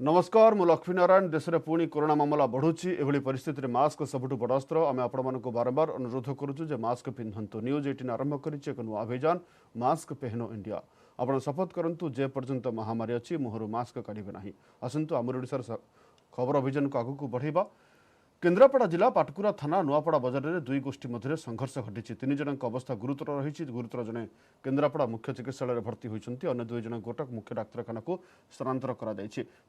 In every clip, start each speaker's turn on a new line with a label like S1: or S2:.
S1: नमस्कार मु लक्ष्मी नारायण देश में पुणी कोरोना मामला बढ़ुची एभली परिस्थिति में मास्क सबुठ बड़ अस्त्र आम आपण बारंबार अनुरोध करुचु मास्क पिंधतु न्यूज 18 आरंभ कर एक नुआ अभियान मास्क पहनो इंडिया आपण शपथ करूँ जे पर्यंत महामारी अच्छी मुहर मास्क काढ़े ना आसतु आमर ओडिशार खबर अभियान को आगू बढ़ेबा। केन्द्रापड़ा जिला पाटकुरा थाना नुआपड़ा बजार में दुई गोष्ठी मध्य संघर्ष घटी तीन जन अवस्था गुरुतर रही गुरुतर जने केन्द्रापड़ा मुख्य चिकित्सालय भर्ती होती अन्य दुई जन गोटक मुख्य डाक्तखाना को स्थानांतर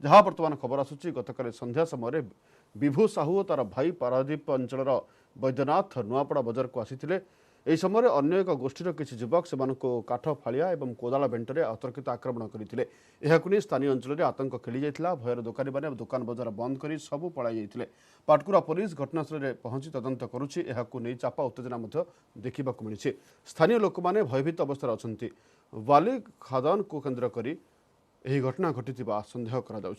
S1: जहाँ बर्तमान खबर आसूची गतकाली संध्या समय विभू साहू और तार भाई पारादीप अंचल वैद्यनाथ नुआपड़ा बजार को आसी यह समय अन्य एक गोष्ठीर किसी युवक से काठ फाड़िया और कोदाला बेंटरे अतर्कित आक्रमण करते स्थानीय अंचल में आतंक खेली जाता भयर दोकानी मैंने दुकान बजार बंद कर सबू पलाई जाते पाटकुरा पुलिस घटनास्थल में पहुंची तदंत करुच्ची नहीं चापा उत्तेजना देखा मिली। स्थानीय लोक मैंने भयभीत अवस्था अच्छा वाली खादान को केन्द्र कर घटना घटी सन्देह करा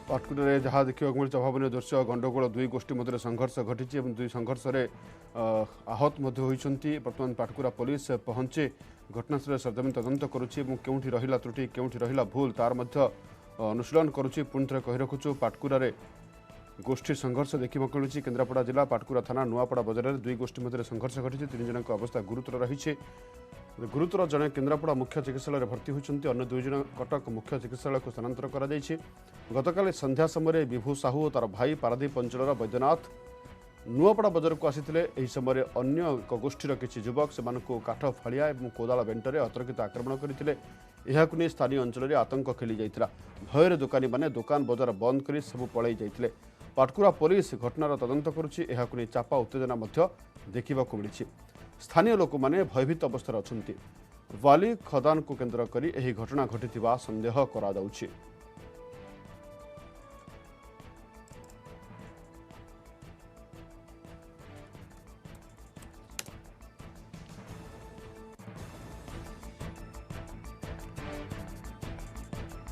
S1: पाटकुरा जहाँ देखा मिली अभावन दृश्य गंडगोल दुई गोष्ठी मध्य संघर्ष घटी दुई संघर्ष आहत होती बर्तमान पाटकुरा पुलिस पहुंचे घटनास्थल सरजमीन तदंत करुच्ची केउठी रहिला त्रुटि केउठी रहिला भूल तार मध्य अनुशीलन करुच्ची पुणी थे कही रखुचु पाटकुरा गोष्ठी संघर्ष देखा मिलूँ। केन्द्रापड़ा जिला पाटकुरा थाना नुआपड़ा बजार में दुई गोष्ठी मध्य संघर्ष घटी तीन जन अवस्था गुरुतर रही गुरुतर जड़े केन्द्रापड़ा मुख्य चिकित्सालय भर्ती होती अन्य दुई जन कटक मुख्य चिकित्सालय को स्थानांतर कर गतकाली संध्या समय विभू साहू और तार भाई पारादीप अंचल वैद्यनाथ नुआपड़ा बजार को आसी समय अन्य एक गोष्ठीर किसी युवक से काठ फाड़िया और कोदाला बेंटरे अतर्कित आक्रमण करते स्थानीय अंचल में आतंक खेली जाता भयर दोकानी मैंने दुकान बजार बंद कर सबू पलाई जाते पाटकुरा पुलिस घटनार तदंत करुच्ची चापा उत्तेजना देखा मिली। स्थानीय लोक मैंने भयभीत अवस्था अच्छा वाली खदान को केन्द्र कर घटना घटी सन्देह करा जाउछि।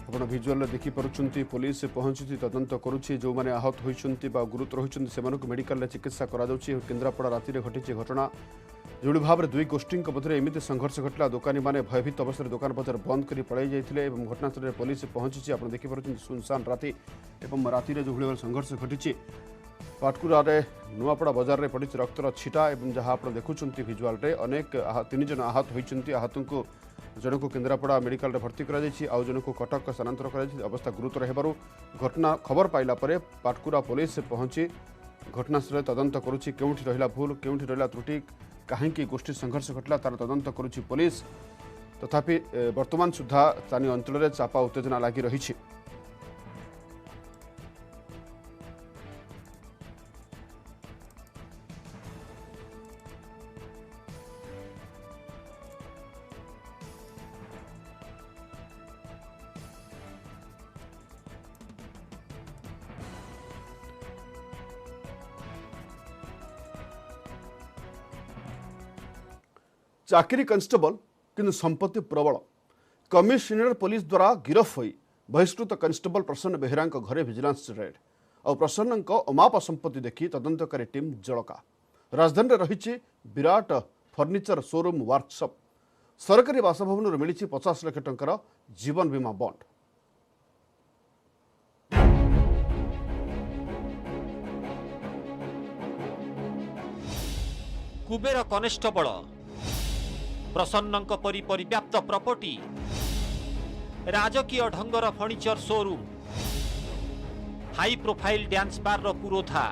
S1: आपण भिजुआल देखिपुंट पुलिस पहुंची तदंत करुच्ची जो मैंने आहत होती गुरुतर होती से मेडिकल चिकित्सा करा केन्द्रापड़ा राति घटी घटना जो भाव में दुई गोष्ठी मध्य एमती संघर्ष घटला दुकानी मैंने भयभीत अवस्था दुकान बजार बंद कर पलाई जाते घटनास्थल में पुलिस पहुंची आप देखिपुंट सुनसान राति राति जो भाव संघर्ष घटी पाटकुरा नुआपड़ा बजार में पड़ी रक्तर छिटा जहाँ आप देखुं भिजुआल अनेक तीन जन आहत होती आहत को जन को केन्द्रापड़ा मेडिकल भर्ती आउ जन को कटक स्थानांतर कर अवस्था गुरुतर होबारु घटना खबर पाइला परे पाटकुरा पुलिस पहुंची घटनास्थल तदंत करुच्ची केउठी रहिला भूल केउठी रहिला त्रुटि कहीं गोष्ठी संघर्ष घटला तार तदंत करुच्ची पुलिस तथापि वर्तमान सुधा स्थानीय अंचल में चापा उत्तेजना लगी रही। चाकरी कन्स्टेबल किंतु संपत्ति प्रबल कमिशनर पुलिस द्वारा गिरफ होई बहिष्कृत कन्स्टेबल प्रसन्न बेहेरा घरे विजिलेंस रेड और प्रसन्न अमाप संपत्ति देखी तदंतकारी टीम जड़का राजधानी में रही विराट फर्निचर शोरूम वर्कशॉप सरकारी बासभवन मिली 50 लाख टंकार जीवन बीमा बॉन्ड।
S2: कुबेर कनेस्टेबल प्रसन्न परी पर्याप्त प्रॉपर्टी राजकीय ढंगर furniture showroom high profile dance bar रो पुरोधा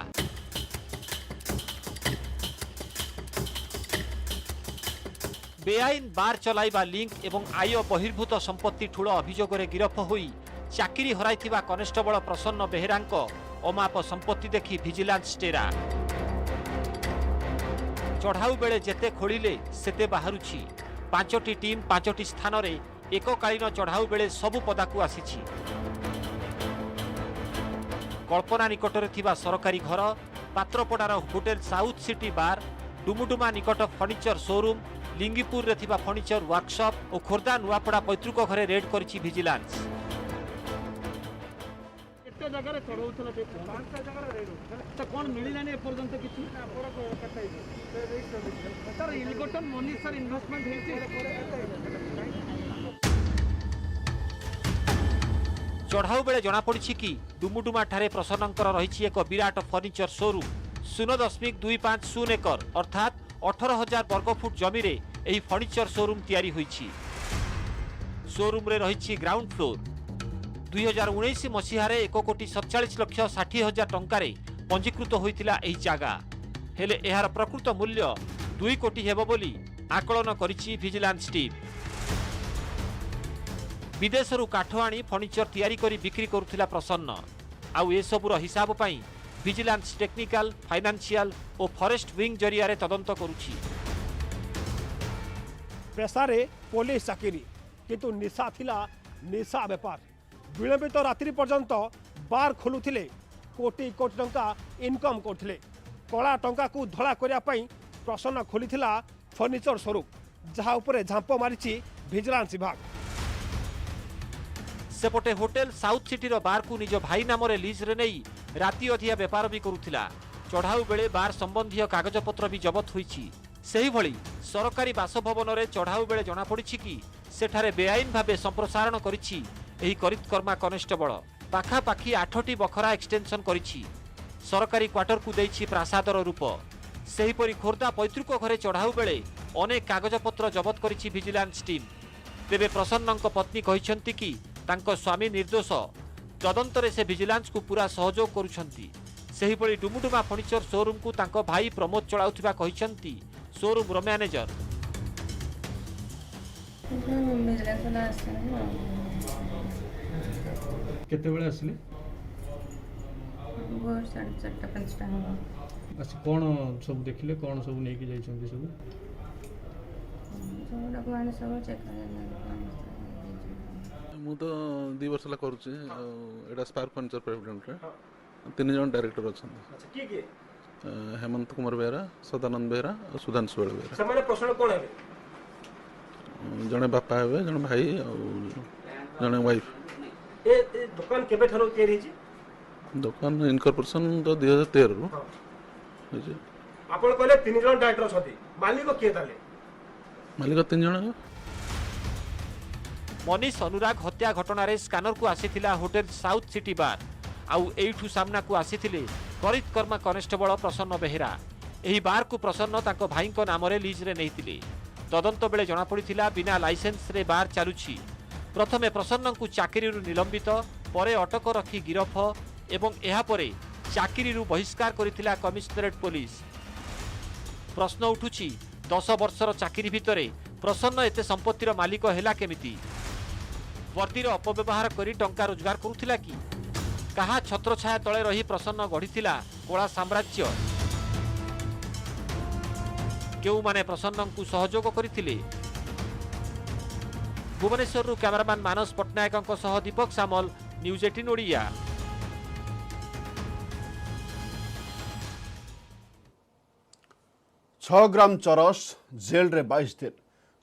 S2: बेआईन बार चलाइबा लिंक एवं आय बहिर्भूत संपत्ति ठूल अभियोग गिरफ होई चाकरी हराइथिबा कनेस्टेबल प्रसन्न बेहेरांक अमाप संपत्ति देखि विजिलेंस टेरा चढ़ाऊ बेले जेते खोलिले सेते बाहरुछि 5टी टीम 5टी स्थान रे एककालीन चढ़ाऊ बेले सबु पदाकू आसीछि। कल्पना निकटरे थिबा सरकारी घर पात्रपड़ार होटेल साउथ सिटी बार डुमुडुमा निकट फर्निचर शोरूम लिंगीपुर रे थिबा फर्निचर वर्कशॉप और खोर्धा नुआपड़ा पैतृक घरे रेड करिछि विजिलेंस।
S3: जगह चढ़ाऊला तो कौन मिललानी एपर्यंत किसी सर इलगोटन मनी सर इन्वेस्टमेंट
S2: चढ़ाऊ बेले जनापड़ी कि डुमुडुमा ठारे प्रसन्नकर रही एक विराट फर्निचर शोरूम 0.250 एकर अर्थात 18,000 वर्गफुट जमी रे एही फर्निचर शोरूम तैयारी होईछि। शोरूम रे रही ग्राउंड फ्लोर 2019 मसीहारे 1,47,60,000 टंकारे पंजीकृत होइतिला एही जागा हेले एहार प्रकृत मूल्य 2 कोटी हेबो बोली आकलन करिछि विजिलेंस टीम। विदेशरू काठ आनी फर्निचर तैयारी करी बिक्री करुथिला प्रसन्न आउ ए सबुर हिसाब पाई विजिलेंस टेक्निकल फाइनेंशियल और फॉरेस्ट विंग जरिया रे तदंत करुछि।
S4: पेशारे पुलिस चाकरी किंतु निशा थिला निशा बेपार विलंबित रात्रि पर्यंत बार खोलुथिले कोटी कोटी टंका इनकम करथिले कला टंका को धड़ा करिया पई प्रसन्न खोलिथिला फर्निचर शोरूम जहा उपरे झांप मारिछि विजिलेंस विभाग।
S2: सेपटे होटेल साउथ सिटी रो बार को निज भाई नाम रे लीज रे नहीं राति अधिया व्यापार भी करुथिला। चढ़ाऊ बेले बार संबंधी कागजपत्र भी जबत होईछि। सेही भली सरकारी बासभवन रे चढ़ाऊ बेले जना पड़िछि कि सेठारे बेआईन भाबे संप्रसारण करिछि एही करितकर्मा कनेस्टेबल पाखापाखि 8टी बखरा एक्सटेंशन करिछि। सरकारी क्वार्टर को देइछि प्रासादर रूप। सेहीपरि खोर्धा पैतृक घरे चढ़ाऊ बेले अनेक कागजपत्र जबत करिछि विजिलेंस टीम। तेबे प्रसन्नଙ୍କ पत्नी कहिसंती कि तांको स्वामी निर्दोष तदंतरे से विजिलेंस को पूरा सहयोग करुछंती। सेहीपरि डुमुडुमा फर्निचर शोरूम को तांको भाई प्रमोद चलाउथिबा कहिसंती शोरूम रो मैनेजर।
S5: केते बेले आसिले
S6: भोर 4:30-5टा हो
S5: अच्छा कौन सब देखिले कौन सब नेकी जाइछंती सब
S6: डॉक्यूमेंट सब चेक
S7: मु तो 2 वर्ष ला करूचे एटा स्पार्क फर्निचर प्राइवेट रे 3 जन डायरेक्टर अछन।
S4: अच्छा की की
S7: हेमंत कुमार बेहरा सदानंद बेहरा और सुधांशु बेहरा
S4: समाने प्रश्न कोन है
S7: जने बापा हेबे जने भाई और जने वाइफ।
S4: ए दुकान केबे ठरो तैयारी छी
S7: दुकान इनकॉर्पोरेशन तो 2013 रो जी।
S4: आपण कहले 3 जन डायरेक्टर छथि मालिक के ताले
S7: मालिक 3 जन
S2: मनीष अनुराग हत्या घटना रे स्कानर को आसीथिला होटेल साउथ सिटी बार आउ एठू सामना को आसीथिले करितकर्मा कनेस्टेबल प्रसन्न बेहेरा। एही बार को प्रसन्न ताको भाईको नाम रे लीज रे नैतिले। तदंत बेले जना पड़िथिला बिना लाइसेंस रे बार चालुछि। प्रथमे प्रसन्न को चाकरी रु निलंबित परे अटक रखी गिरफ एवं एहा परे चाकरी रु बहिष्कार करिथिला कमिशनरेट पुलिस। प्रश्न उठुछि 10 वर्षर चाकरी भितरे प्रसन्न एते संपत्तिर मालिक हेला केमिति? वर्दीर अपव्यवहार करी टंका रोजगार करुथिला कि? कहा छत्रछाया तले रही प्रसन्न गढ़िथिला कोला साम्राज्य? केउ माने प्रसन्न को सहयोग करिथिले? भुवनेश्वर कैमरामैन मानस पट्टनायक सह दीपक सामल न्यूज 18 ओडिया।
S1: 6 ग्राम चरस जेल रे 22 दिन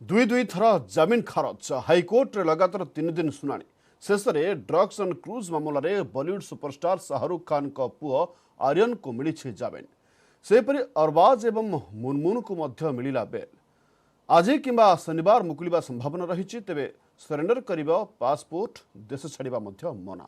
S1: 2 थर जमीन खारज हाईकोर्ट रे लगातार 3 दिन सुनानी शेष में ड्रग्स एंड क्रूज मामला रे बॉलीवुड सुपरस्टार शाहरुख खान का पुओ आर्यन को मिली जमीन सेपरी अरबाज एवं मुनमुन को मध्य मिला बेल। आज किंबा शनिवार मुकुलिबा संभावना रही तेबे सरेंडर करिबा पासपोर्ट देश छाड़िबा मध्य मना।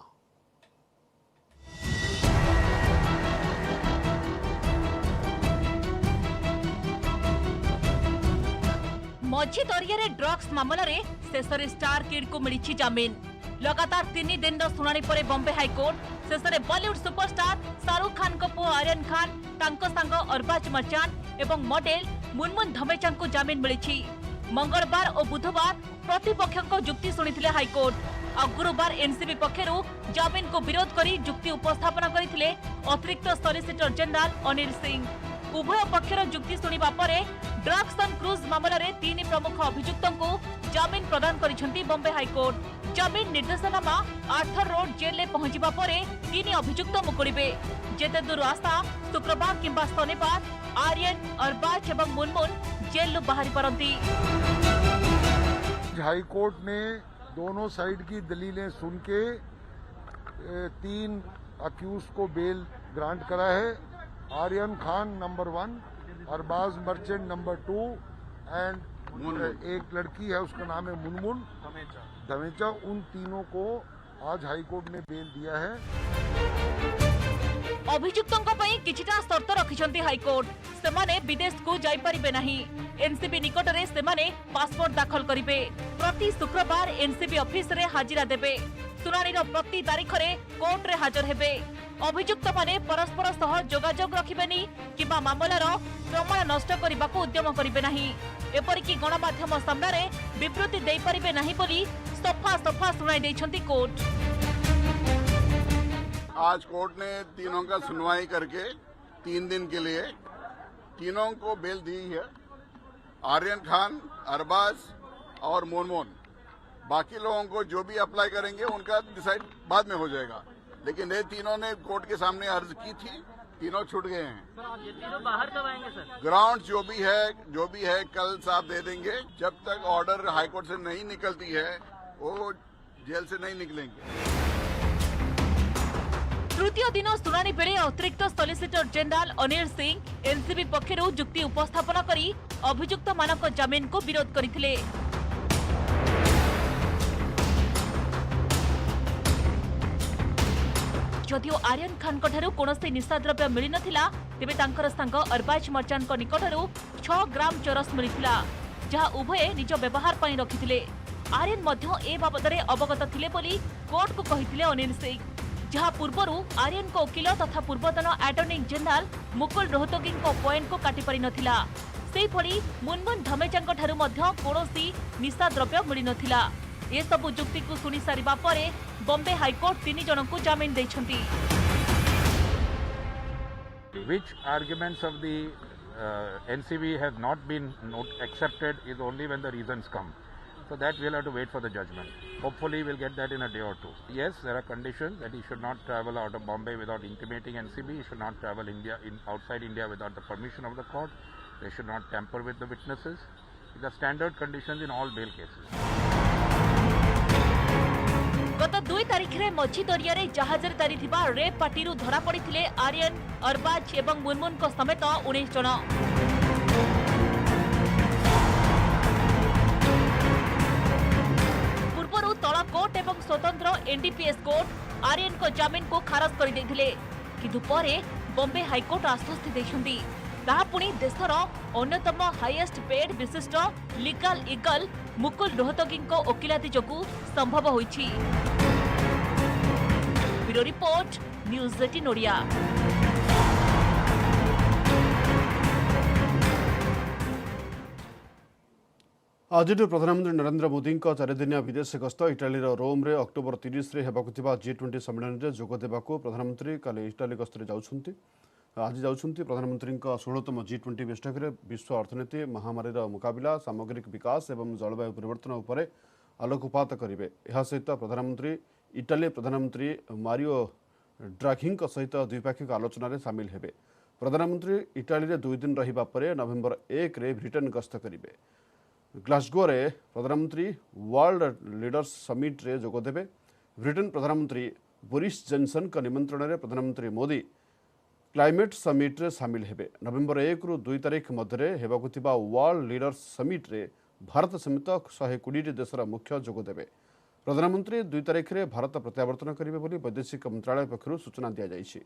S8: मझी दरिया ड्रग्स मामला रे शेष स्टार किड को मिली जमीन। लगातार 3 दिन शुणाणी पर बॉम्बे हाईकोर्ट शेष में बॉलीवुड सुपरस्टार शाहरुख खान को पुओ आर्यन खान तांको सांग अरबाज मर्चांट एवं मॉडल मुनमुन धमेचा को जमीन मिली। मंगलवार और बुधवार प्रतिपक्ष जुक्ति शुणी हाईकोर्ट और गुरुवार एनसीबी पक्षरु जमीन को विरोध करी जुक्ति उपस्थापन करथिले अतिरिक्त सॉलिसिटर जनरल अनिल सिंह। उभय पक्षर जुक्ति शुणा पर ड्रग्स एंड क्रूज मामला रे 3 प्रमुख अभियुक्तों को जमीन प्रदान करिसेंती बॉम्बे हाईकोर्ट। जमीन निर्देशनामा आर्थर रोड जेल में पहुंचवा पर 3 अभियुक्त मुकुड़े। जेते दूर आशा शुक्रवार किंबा शनिवार आर्यन अरबाज एवं मुनमुन जेल बाहरी पारंती।
S9: हाईकोर्ट ने दोनों साइड की दलीलें सुन के 3 अक्यूज को बेल ग्रांट करा है। Aryan Khan number 1, Arbaaz Merchant number 2 and एक लड़की है उसका नाम है मुनमुन धमेचा। उन तीनों को आज हाईकोर्ट ने बेल दिया है।
S8: अभियुक्तों पई किछिटा शर्त रखिछंती हाईकोर्ट। सेमाने विदेश को जाई परिबे नाही। एनसीबी निकटरे सेमाने पासपोर्ट दाखल करिवे। प्रति शुक्रवार एनसीबी ऑफिस रे हाजिरा देबे। सुनानीर प्रति तारीख रे कोर्ट रे हाजर हेबे। अभियुक्त माने परस्पर सह जोगाजोग रखिबेनी किबा मामलार प्रमाण नष्ट करबाको उद्यम करिवे नाही। एपरिकी गणमाध्यम सामने विवृत्ति देई परिबे नाही बोली सफा सफा सुनाई दैछंती कोर्ट।
S10: आज कोर्ट ने तीनों का सुनवाई करके 3 दिन के लिए तीनों को बेल दी है। आर्यन खान, अरबाज और मोनमोन। बाकी लोगों को जो भी अप्लाई करेंगे उनका डिसाइड बाद में हो जाएगा, लेकिन ये तीनों ने कोर्ट के सामने अर्ज की थी, तीनों छूट गए हैं।
S3: सर ये तीनों बाहर कब आएंगे सर?
S10: ग्राउंड जो भी है कल साहब दे देंगे। जब तक ऑर्डर हाईकोर्ट से नहीं निकलती है वो जेल से नहीं निकलेंगे।
S8: तृतीय दिन शुणाणी बेले अतिरिक्त solicitor general Anil Singh NCB पक्षरु जुक्ति उपस्थापन करी अभियुक्त मानक जमीन को विरोध करथिले। जदिओ आर्यन खान ठारू कोनोसी निशाद्रव्य मिली नथिला, तेबे तांकर संग अरबाज मर्चांट निकटरू 6 ग्राम चरस मिलिथिला, जहा उभय निज व्यवहार पई रखिथिले। आर्यन मध्य ए बाबदरे अवगत थिले बोली कोर्ट को कहिथिले अनिल सिंह, जहाँ पूर्वरु आर्यन को वकील तथा पूर्वतन attorney general Mukul Rohatgi point को काटी पारि नथिला। सेही भली मुनमुन धमेचांक ठारू मध्य कोनोसी निशाद्रव्य मिली नथिला। ए सबु जुक्ति को सुनी सारिबा परे बॉम्बे हाईकोर्ट 3 जन को जामीन दैछंती।
S11: Which arguments of the NCB have not been accepted is only when the reasons come. So that we'll have to wait for the judgment. Hopefully we'll get that in a day or 2. Yes, there are conditions that he should not travel out of Bombay without intimating NCB. He should not travel outside India without the permission of the court. They should not tamper with the witnesses. These are standard conditions in all bail cases.
S8: गत 2 तारीख रे मझी दरिया रे जहाज रे तारी थिबा rape party रु धरा पड़िथिले आर्यन, अरबाज एवं मुनमुन को समेत 19 जन। पूर्वरु तला कोर्ट एवं स्वतंत्र एनडीपीएस कोर्ट आर्यन को जमीन को खारज कर देथिले, किंतु परे बॉम्बे हाईकोर्ट आश्वस्ति दैछंती। ताहा पुणी देशर अन्यतम हाईएस्ट पेड विशिष्ट लीगल ईगल मुकुल रोहतगी वकिलाती जोगु संभव होइछि। Bureau report, news 18 Odia.
S1: आज प्रधानमंत्री नरेंद्र मोदी 4 दिनिया विदेश गस्त इटालीर रोम रे अक्टोबर 30 रे हेबाकु थिबा G20 सम्मेलन रे जोग देबाकू प्रधानमंत्री काली इटाली गस्तरे जाउछंती। आज जाउछंती प्रधानमंत्री 16तम G20 बैठक रे विश्व अर्थनीति, महामारीर मुकाबिला, सामग्रिक विकास एवं जलवायु परिवर्तन उपरे आलोकपात करिवे। एहा सहित प्रधानमंत्री इटाली प्रधानमंत्री मारियो ड्राघी सहित द्विपाक्षिक आलोचना रे शामिल हेबे। प्रधानमंत्री इटाली रे 2 दिन रहिबा परे नवेम्बर 1 रे ब्रिटेन गस्त करिवे। ग्लासगो रे प्रधानमंत्री वर्ल्ड लीडर्स समिट रे जोग देबे। ब्रिटेन प्रधानमंत्री बोरिस जॉनसन का निमंत्रण रे प्रधानमंत्री मोदी क्लाइमेट समिट रे शामिल हेबे। नवेम्बर 1 रु 2 तारीख मध्य हेबाकु थिबा वर्ल्ड लीडर्स समिट रे भारत समेत 120 देशर मुख्य जोग देबे। प्रधानमंत्री 2 तारीख रे भारत प्रत्यावर्तन करिवे बोली वैदेशिक मंत्रालय पक्षरु सूचना दिया जायछि।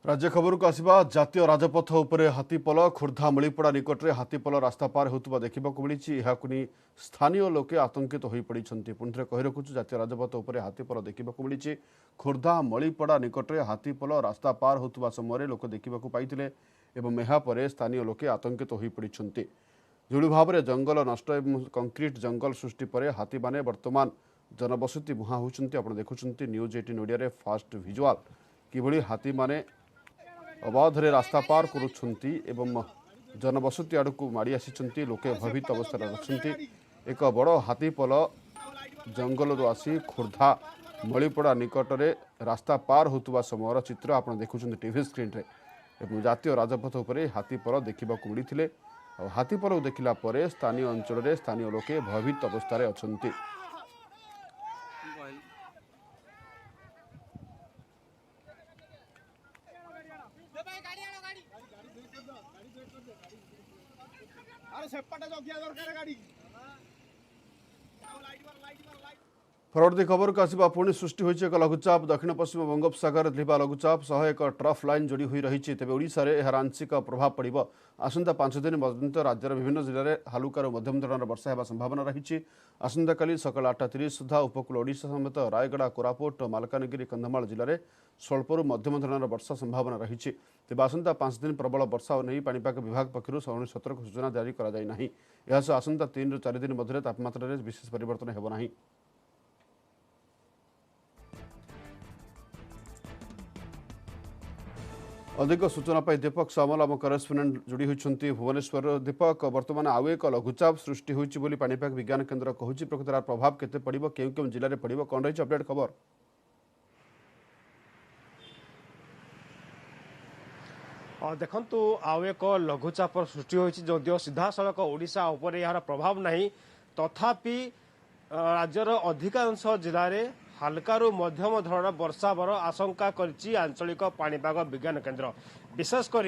S1: राज्य खबर को आसवा जातीय राजपथ उपरे हाथीपल खोर्धा मणिपड़ा निकट में हाथीपल रास्ता पार होता देखा मिली। स्थानीय लोके आतंकित हो पड़ी। पुणी थे कही रखुचु जातीय राजपथ उपरे हाथीपल देखा मिली। खोर्धा मणिपड़ा निकट में हाथीपल रास्ता पार होता समय लोक देखा पाई एवं यापर स्थानीय लोके आतंकित हो पड़ी। जो भाव में जंगल नष्ट एवं कंक्रीट जंगल सृष्टि पर हाथी मैंने वर्तमान जनबसति मुहां होती। आप देखुं न्यूज 18 ओडिया फास्ट विजुआल कि हाथी मैंने अबाधरे रास्ता पार करुछंती एवं जनबसति आड़ को माड़ी आसी लोके भयभीत अवस्था रखिंट। एक बड़ हाथीपल जंगल आसी खोर्धा मणिपड़ा निकट में रास्ता पार होता समय चित्र आप देखुं टीवी स्क्रीन रे। जातीय राजपथ उपरे हाथीपल देखा मिली। और हाथी पल देखला परे स्थानीय अंचल में स्थानीय लोके भयभीत अवस्था अछंती। परवर्ती खबर को आसवा पुणी सृष्टि होइछि एक लघुचाप दक्षिण पश्चिम बंगोपसागर थिबा लघुचाप सह एक ट्रफ लाइन जोड़ी होई रही तेज ओडिशा रे एहार आंशिक प्रभाव पड़िबो। आसंता 5 दिन पर्यंत राज्यर विभिन्न जिले में हालुकार मध्यम धरणर वर्षा हेबा संभावना रही। आसंता काली सकाल 8:30 सुधा उपकूल ओडिशा समेत रायगड़ा कोरापुट मालकानगिरी कंधमाल जिले में स्वल्परू मध्यम धरणर वर्षा संभावना रही। तेज आसंता 5 दिन प्रबल वर्षा नहीं पाणीपाग विभाग पक्षर सतर्क सूचना जारी करा जाय नाही। एहासह आसंता 3 ରୁ 4 दिन मध्य तापमात्रा रे विशेष परिवर्तन हेबो नाही। अधिक सूचना पाई दीपक सामल आम करेस्पोंडेंट जोड़ी होती भुवनेश्वर। दीपक वर्तमान आउ एक लघुचाप सृष्टि होइछि बोली पाणीपाग विज्ञान केन्द्र कहूछि, प्रकृतर प्रभाव केते पड़िबो, केउ केउ जिले में पड़िबो, कोन रही अपडेट खबर?
S4: देखंतु आउ एक लघुचाप सृष्टि होइछि जदियो सीधा सड़क ओडिशा उपर यार प्रभाव नहीं, तथापि राज्यर अधिकांश जिले में हालकारु मध्यम धरण वर्षा बर आशंका करिछि आंचलिक पाणीपाग विज्ञान केन्द्र। विशेषकर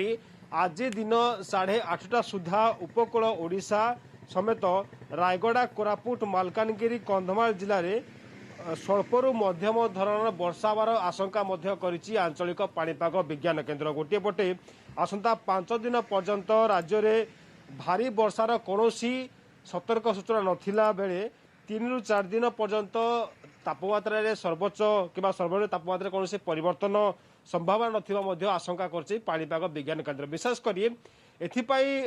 S4: आज दिन 8:30 सुधा उपकूल ओडिशा समेत रायगड़ा कोरापुट मालकानगिरी कंधमाल जिले में स्वल्परू मध्यम धरण वर्षा बर आशंका करिछि आंचलिक पाणीपाग विज्ञान केन्द्र। गोटे पटे आसंता 5 दिन पर्यंत राज्य में भारी वर्षार कौनसी सतर्क सूचना नथिला बेले 3 ରୁ 4 दिन पर्यंत तापमात्रा रे सर्वोच्च किंवा सर्वनिम्न तापमात्रा कौन से परिवर्तन संभावना नथिबा मध्य आशंका करछि पाणीपाग विज्ञान केन्द्र। विशेष करी एथिपाई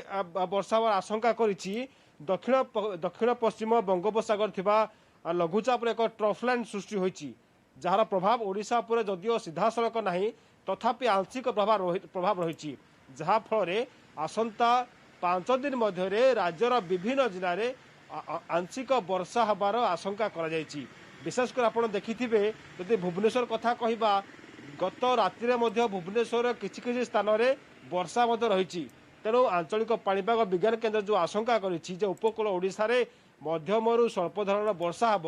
S4: वर्षा आशंका करिछि दक्षिण पश्चिम बंगोपसागर थिबा लघुचाप एक ट्रफ लाइन सृष्टि होइछि, जार प्रभाव ओडिशा पर जदियो सीधा सड़क नहीं तथापि आंशिक प्रभाव रही, जहाँ फल आसंता 5 दिन मध्य राज्यर विभिन्न जिले में आंशिक वर्षा हबार आशंका करा जायछि। विशेषकर आप देखिथिबे जदि भुवनेश्वर कथा कहबा गत राति भुवनेश्वर किछि स्थान में वर्षा रही। तेणु आंचलिक पाणीपाग विज्ञान केन्द्र जो आशंका करिछि जे उपकूल ओडिशा रे मध्यमरू स्वल्प धरण वर्षा हब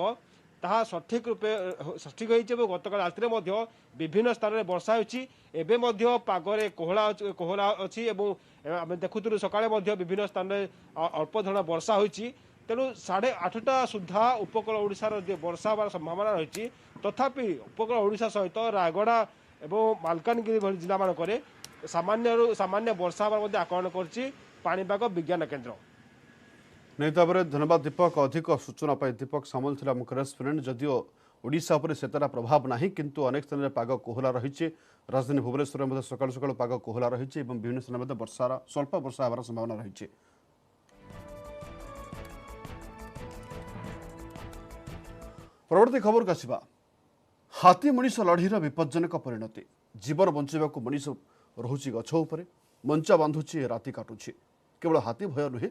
S4: ताहा सठिक रूपे सठिक होइछि। गतकाल राति विभिन्न स्थान में वर्षा होइछि। एबे मध्य पागरे कोहला अछि एवं आमे देखुथुलु सकाळे मध्य विभिन्न स्थान में अल्प धरण वर्षा होइछि। तेणु 8:30 सुधा उपकूल ओडिशार वर्षा हबार संभावना रही। तथापि उपकूल ओडिशा सहित रायगड़ा एवं मालकानगिरी भली जिला मानकरे सामान्य वर्षा हबार आकलन करछि पाणीपाग विज्ञान केन्द्र।
S1: नहीं तापर धन्यवाद दीपक। अधिक सूचना पाई दीपक सामल थिला आम करेस्पोंडेंट। जदियो ओडिशा पर सेतारा प्रभाव नहीं किंतु अनेक स्थान में पाग कोहला रही। राजधानी भुवनेश्वर में सकाल सकाल पाग कोहला रही और विभिन्न स्थान में वर्षार स्वल्प वर्षा हबार संभावना रही। परवर्ती खबर को आसवा हाथी मनीष लड़ीर विपज्जनक परिणति। जीवन बंचाइबा मनीष रोचे गछ उपरे, मंचा बांधुची राति काटुची। केवल हाथी भय नुहे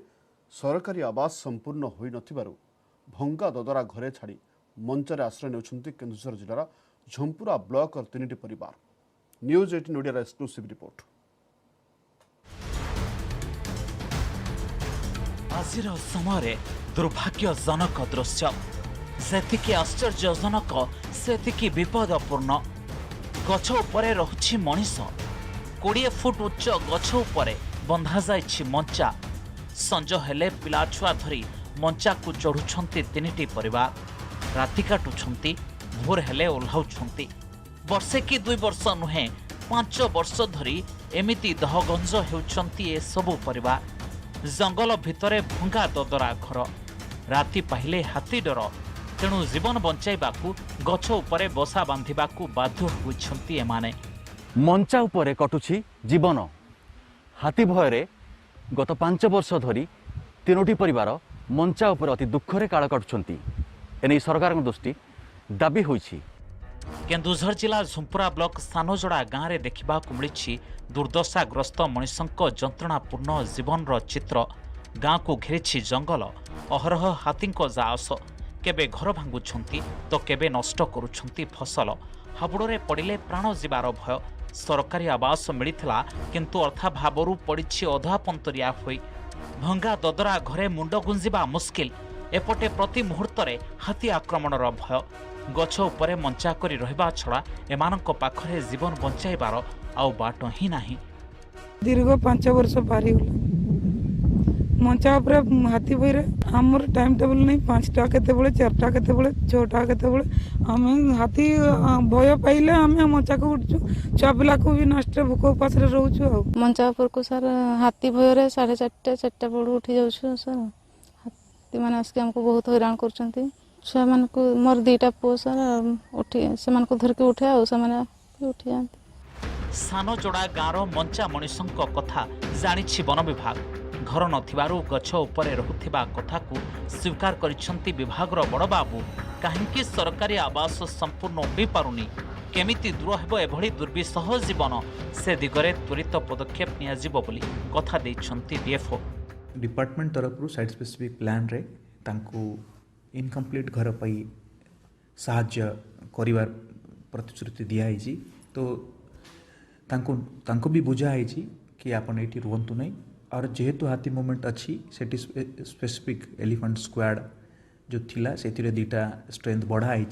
S1: सरकारी आवास संपूर्ण होई नथिबारु भंगा ददरा घरे छाड़ी मंचारे आश्रय नेउछंती केन्दुझर जिलार झंपुरा ब्लॉक 3टी परिवार। News 18 Odia exclusive report.
S12: आजिर समय दुर्भाग्यजनक दृश्य, सेतिकी आश्चर्यजनक सेतिकी विपदपूर्ण। गछ उपरे रहुछि मनीष, 20 फुट उच्च गछ उपरे बंधा जाइछि मंचा। संज हेले पिला छुआ धरी मंचा को चढ़ुछंती 3टी परिवार। राति काटुछंती, भोर हेले ओह्लाउछंती। वर्षे कि 2 वर्ष नुहे 5 वर्ष धरी एमिति दहगंज हेउछंती ए सबु परिवार। जंगल भितरे भंगा ददरा घर, राति पाहिले हाथी डर। तेणु जीवन बंचाइबाकू गछ उपरे बसा बांधिबाकू बाध्य होइछंती एमाने।
S13: मंचा उपरे कटुछि जीवन। हाथी भयरे गत 5 वर्ष धरी 3टी परिवार मंचा उपरे अति दुखरे काल काटुछंती। एने सरकार दृष्टि दाबी होइछि।
S12: केन्दुझर जिला झुंपुरा ब्लॉक सानोजड़ा गाँव में देखा मिली दुर्दशाग्रस्त मनीषों जंत्रणापूर्ण जीवनर चित्र। गाँ को घेरी जंगल, अहरह हाथी जाआस। केबे घर भांगुछंती तो केबे नष्ट करुछंती फसल। हाबुड़े पड़िले प्राण जीवार भय। सरकारी आवास मिलिथिला किंतु अर्थाभावरू पड़िछि अधा पंतरिया होई। ଭଙ୍ଗା ଦଦରା ଘରେ ମୁଣ୍ଡ ଗୁଞ୍ଜିବା ମୁସ୍କିଲ। ଏପଟେ ପ୍ରତି ମୁହୂର୍ତ୍ତରେ ହାତୀ ଆକ୍ରମଣର ଭୟ। ଗଛ ଉପରେ ମଞ୍ଚା କରି ରହିବା ଛଡ଼ା ଏମାନଙ୍କ ପାଖରେ ଜୀବନ ବଞ୍ଚାଇବାର ଆଉ ବାଟ ହିଁ ନାହିଁ।
S14: ଦୀର୍ଘ 5 ବର୍ଷ ପାରିଗଲା ମଞ୍ଚା ଉପରେ ହାତୀ ବହିରେ ଆମର ଟାଇମ୍ ଟେବୁଲ୍ ନାହିଁ। 5ଟା କେତେବେଳେ, 4ଟା କେତେବେଳେ, 6ଟା କେତେବେଳେ ଆମେ ହାତୀ ଭୟ ପାଇଲେ ଆମେ ମଞ୍ଚାକୁ ଉଠୁଛୁ। ଛୁଆ ପିଲାକୁ ବି ନାଷ୍ଟରେ ଭୋକ ଉପାସରେ ରହୁଛୁ। ଆଉ
S6: ମଞ୍ଚା ଉପରକୁ ସାର୍ ହାତୀ ଭୟରେ 4:30 4ଟା ବେଳୁ ଉଠି ଯାଉଛୁ ସାର୍। ହାତୀମାନେ ଆସିକି ଆମକୁ ବହୁତ ହଇରାଣ କରୁଛନ୍ତି। ଛୁଆମାନଙ୍କୁ ମୋର 2ଟା ପୁଅ ସାର୍ ସେମାନଙ୍କୁ ଧରିକି ଉଠେ ଆଉ ସେମାନେ ଉଠି ଯାଆନ୍ତି।
S12: ସାନଯୋଡ଼ା ଗାଁର ମଞ୍ଚା ମଣିଷଙ୍କ କଥା ଜାଣିଛି ବନ ବିଭାଗ। ଘର ନଥିବାରୁ ଗଛ ଉପରେ ରହୁଥିବା କଥାକୁ ସ୍ୱୀକାର କରିଛନ୍ତି ବିଭାଗର ବଡ଼ବାବୁ। କାହିଁକି ସରକାରୀ ଆବାସ ସମ୍ପୂର୍ଣ୍ଣ ହୋଇପାରୁନି, କେମିତି ଦୂର ହେବ ଏଭଳି ଦୁର୍ବିସହ ଜୀବନ, ସେ ଦିଗରେ ତ୍ୱରିତ ପଦକ୍ଷେପ ନିଆଯିବ ବୋଲି କଥା ଦେଇଛନ୍ତି ଡିଏଫ୍ଓ।
S15: डिपार्टमेंट तरफ साइट स्पेसिफिक प्लान रे तांकु इनकम्प्लीट घर पाई साहाय्य करिवार प्रतिश्रुति दिया है। तो तांकु भी बुझा है कि आपन एटी रुहंतु नहीं। और जेहेतु हाथी मूवमेंट अच्छी सेठी स्पेसिफिक एलिफेंट स्क्वाड जो थिला सेथिरे 2टा स्ट्रेंथ बढ़ा है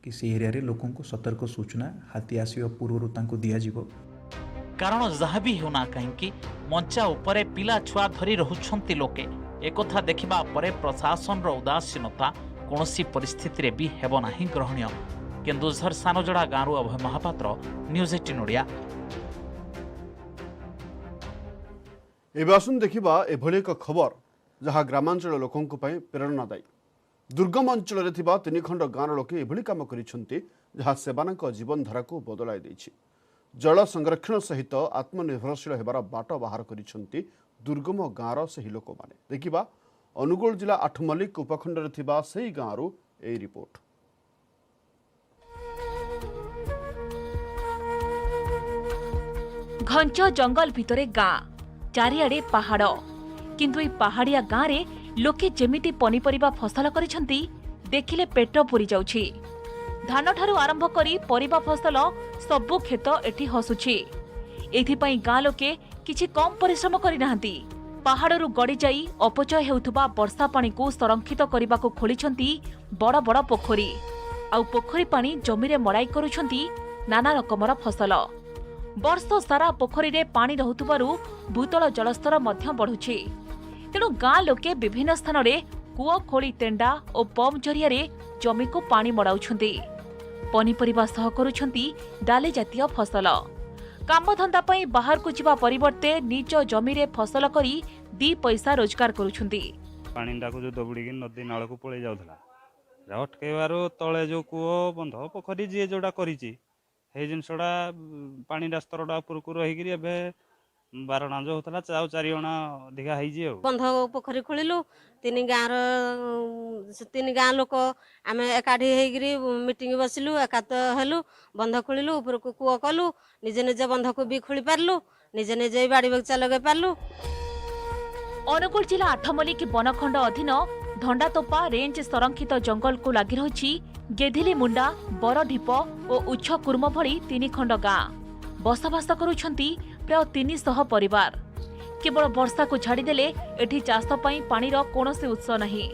S15: कि से एरिया रे लोकों को सतर्क सूचना हाथी आसिया पूर्व तांकु दिया जिवो।
S12: कारण जहाँ भी होना कहीं मंचा उपरे पिला छुआ धरी रहुछंती लोके एकथा देखिबा परे प्रशासन रो उदासीनता कौनसी परिस्थिति रे भी हेबो नाही ग्रहणीय। केन्दुझर सानजोड़ा गाँव अभय महापात्र, न्यूज 18 ओडिया।
S1: एबे आसुन देखिबा एभली एक खबर जहाँ ग्रामांचल लोकों प्रेरणादायी। दुर्गम अंचल 3 खंड गाँव लोके एभली काम करिसेंती जहाँ सेमानक जीवनधारा को बदलाई दैछि। जल संरक्षण सहित आत्मनिर्भरशील हेबार बाट बाहर करिसेंती दुर्गम गाँवर सही लोक माने। देखिबा अनुगुल जिला आठमल्लिक उपखंड थिबा सही गाँव ए रिपोर्ट।
S8: घंच जंगल भितरे गाँ, चारिआडे पहाड़, किंतु ए पहाड़िया गाँव रे लोके जेमिति पनीपरिबा फसल करिसेंती देखिले पेट पुरी जाउछि। धान ठारू आरंभ करी परिबा फसल सबु खेत एठी हसुछि। एथिपाई गाँ लोके किछि कम परिश्रम करि नाहंती। पहाड़रू गड़ी जाई अपचय हेउथुबा वर्षा पानी को संरक्षित करबाको खोलिछंती बड़ बड़ पोखरी। आउ पोखरी पानी जमीरे मड़ाई करुछंती नाना रकमर फसल। वर्ष सारा पोखरी रे पानी रहुथुबारु भूतल जलस्तर मध्य बढ़ुछि। तेणु गाँ लोके विभिन्न स्थान रे कूओ खोली तेंडा और पंप जरिया रे जमी को पानी मड़ाउछंती। पनीपरिबा सह करुछंती डाली जातीय फसल। कामधंदा पई बाहर को जिबा परिवर्ते निज जमी रे फसल करी 2 पैसा रोजगार करुछंती।
S16: पानीटा को जो दबुड़ी नदी नाल को पड़े जाउथला अटकेबारो तले जो कूओ बंध पोखरी जी जोड़ा करिछि हे जिनसडा पानीटा स्तरटा ऊपर को रही करी एबे 12 जो होतला 4 अणा अधिका होइछि।
S17: बंध पोखरी खोलिलु 3 गाँ लोक आम एकाठी होगी मीटिंग बसिलु एकात हेलु बंध खोलिलु ऊपर को कूओ कलु निजे निजे बंध को भी खोली पारलु निजे निजे बाड़ी बगीचा लगे पारलु।
S8: अनुगुल जिला आठमल्लिक बनखंड अधीन धंडातोपा रेंज संरक्षित जंगल को लगी रही गेधिली मुंडा, बरढीप और उच्छ कुर्म भली 3 खंड गाँ बसवास करुछंती प्राय 300 परिवार। केवल वर्षा को छाड़देले एठी चाष पई पानीर कौनसी उत्स नहीं।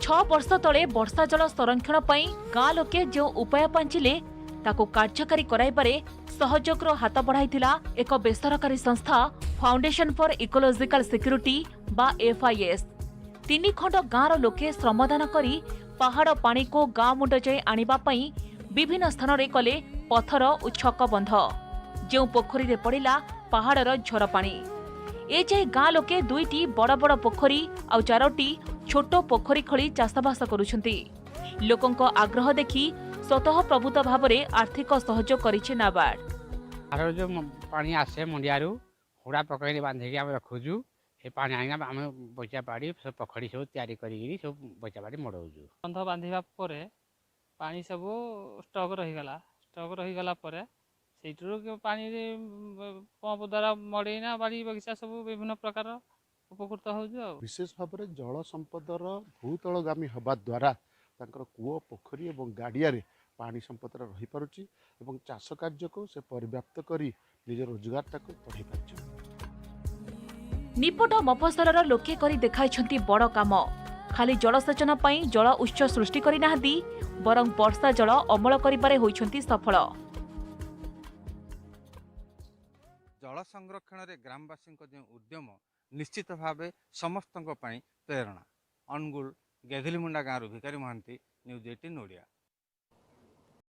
S8: 6 वर्ष तले वर्षा जल संरक्षण पई गाँ लोके जो उपाय पांचिले ताको कार्यकारी कराइबारे सहयोगरो हाथ बढ़ाइथिला एक बेसरकारी संस्था फाउंडेशन फॉर इकोलॉजिकल सिक्योरिटी बा FIS। 3 खंड गाँर लोके श्रमदान करी पहाड़ पानी को गाँ मुंड जाए आनिबा पई विभिन्न स्थान रे कले पत्थर और छक बंध जो पोखरी रे पड़िला पहाड़र झर पानी। ए जाए गाँ लोके 2टी बड़ बड़ पोखरी और 4टी छोट पोखरी खोली चाषबास करुछंती। लोकंक आग्रह देखि स्वतः प्रभुत भाव में आर्थिक सहयोग करिछि नाबार्ड।
S18: आरो जो पानी आसे मुंडियारू हुड़ा पकड़ी बांधिकी आम रखुजु ए पानी आनिका आम बचा बाड़ी सब पोखरी सब तैयारी करी सब बचा बाड़ी मड़ाउजु।
S5: बंध बांधिबा परे पानी सब स्टॉक रहीगला परे सेठरू पानी पंप द्वारा मड़ेना बाड़ी बगीचा सब विभिन्न प्रकार उपकृत होजु।
S19: विशेष भाव में जल संपदर भूतलगामी हवा द्वारा तांकर कूओ पोखरी और गाड़िया पानी संपदर रही पारुछि एवं चाष कार्य को से पर्याप्त करी निज रोजगार को बढ़ाई पारुछि।
S8: निपट मफसलर लोके करी देखाइछंती बड़ काम। खाली जलसेचन पई जल उत्स सृष्टि करि नाहंती बरं वर्षा जल अमल करिबारे होइछंती सफल।
S20: जल संरक्षण रे ग्रामवासी जो उद्यम निश्चित भाव समस्त प्रेरणा। अनुगुल गेधिलीमुंडा गाँव भिकारी महांती, न्यूज 18 ओडिया।